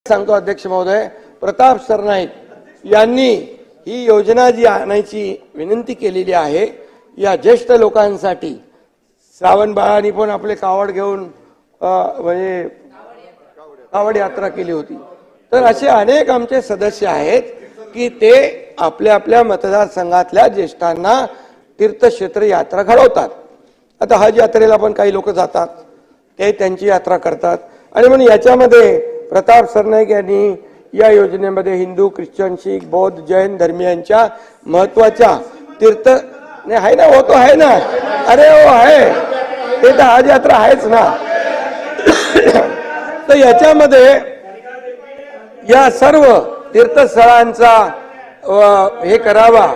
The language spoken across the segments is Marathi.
सांगतो अध्यक्ष महोदय, प्रताप सरनाईक यांनी ही योजना जी आणायची विनंती केलेली आहे, या ज्येष्ठ लोकांसाठी श्रावण बाळांनी पण आपले कावड घेऊन म्हणजे कावड यात्रा केली होती। तर असे अनेक आमचे सदस्य आहेत की ते आपल्या आपल्या मतदारसंघातल्या ज्येष्ठांना तीर्थक्षेत्र यात्रा घडवतात। आता हज यात्रेला पण काही लोक जातात, ते त्यांची यात्रा करतात आणि म्हणून याच्यामध्ये प्रताप सरनाईक यांनी या योजनेमध्ये हिंदू, ख्रिश्चन, शीख, बौद्ध, जैन धर्मियांच्या महत्वाच्या तीर्थ नाही आहे ना, हो तो आहे ना, अरे हो आहे, ते तर हज यात्रा आहेच ना। तर याच्यामध्ये या सर्व तीर्थस्थळांचा हे करावा,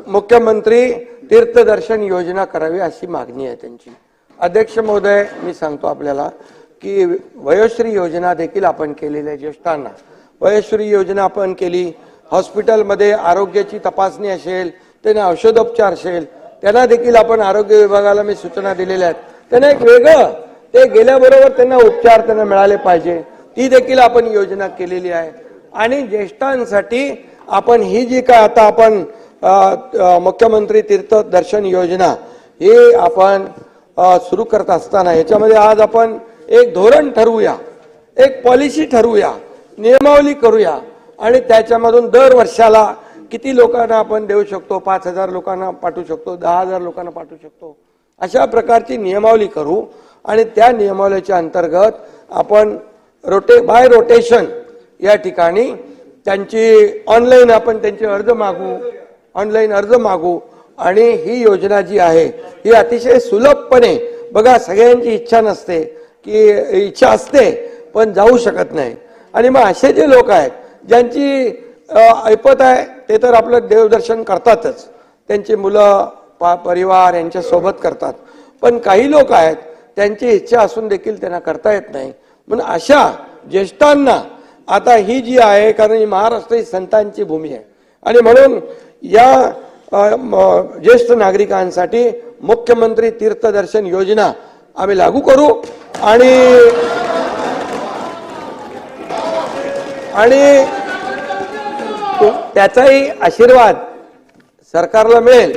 मुख्यमंत्री तीर्थदर्शन योजना करावी अशी मागणी आहे त्यांची। अध्यक्ष महोदय, मी सांगतो आपल्याला की वयोश्री योजना देखील आपण केलेली आहे। ज्येष्ठांना वयोश्री योजना आपण केली। हॉस्पिटलमध्ये आरोग्याची तपासणी असेल, त्यांना औषधोपचार असेल, त्यांना देखील आपण आरोग्य विभागाला मी सूचना दिलेल्या आहेत, त्यांना एक वेगळं ते गेल्याबरोबर त्यांना उपचार त्यांना मिळाले पाहिजे, ती देखील आपण योजना केलेली आहे। आणि ज्येष्ठांसाठी आपण ही जी काय आता आपण मुख्यमंत्री तीर्थ दर्शन योजना हे आपण सुरू करत असताना याच्यामध्ये आज आपण एक धोरण ठरवूया, एक पॉलिसी ठरवूया, नियमावली करूया आणि त्याच्यामधून दर वर्षाला किती लोकांना आपण देऊ शकतो, 5,000 लोकांना पाठवू शकतो, 10,000 लोकांना पाठवू शकतो, अशा प्रकारची नियमावली करू आणि त्या नियमावलीच्या अंतर्गत आपण बाय रोटेशन या ठिकाणी त्यांची ऑनलाईन आपण त्यांचे अर्ज मागू, ऑनलाईन अर्ज मागू आणि ही योजना जी आहे ही अतिशय सुलभपणे, बघा सगळ्यांची इच्छा नसते की इच्छा असते पण जाऊ शकत नाही, आणि मग असे जे लोक आहेत ज्यांची ऐपत आहे ते तर आपलं देवदर्शन करतातच, त्यांची मुलं परिवार यांच्या सोबत करतात, पण काही लोक आहेत त्यांची इच्छा असून देखील त्यांना करता येत नाही। म्हणून अशा ज्येष्ठांना आता ही जी आहे, कारण ही महाराष्ट्र ही संतांची भूमी आहे आणि म्हणून या ज्येष्ठ नागरिकांसाठी मुख्यमंत्री तीर्थदर्शन योजना आम्ही लागू करू आणि त्याचाही आशीर्वाद सरकारला मिळेल।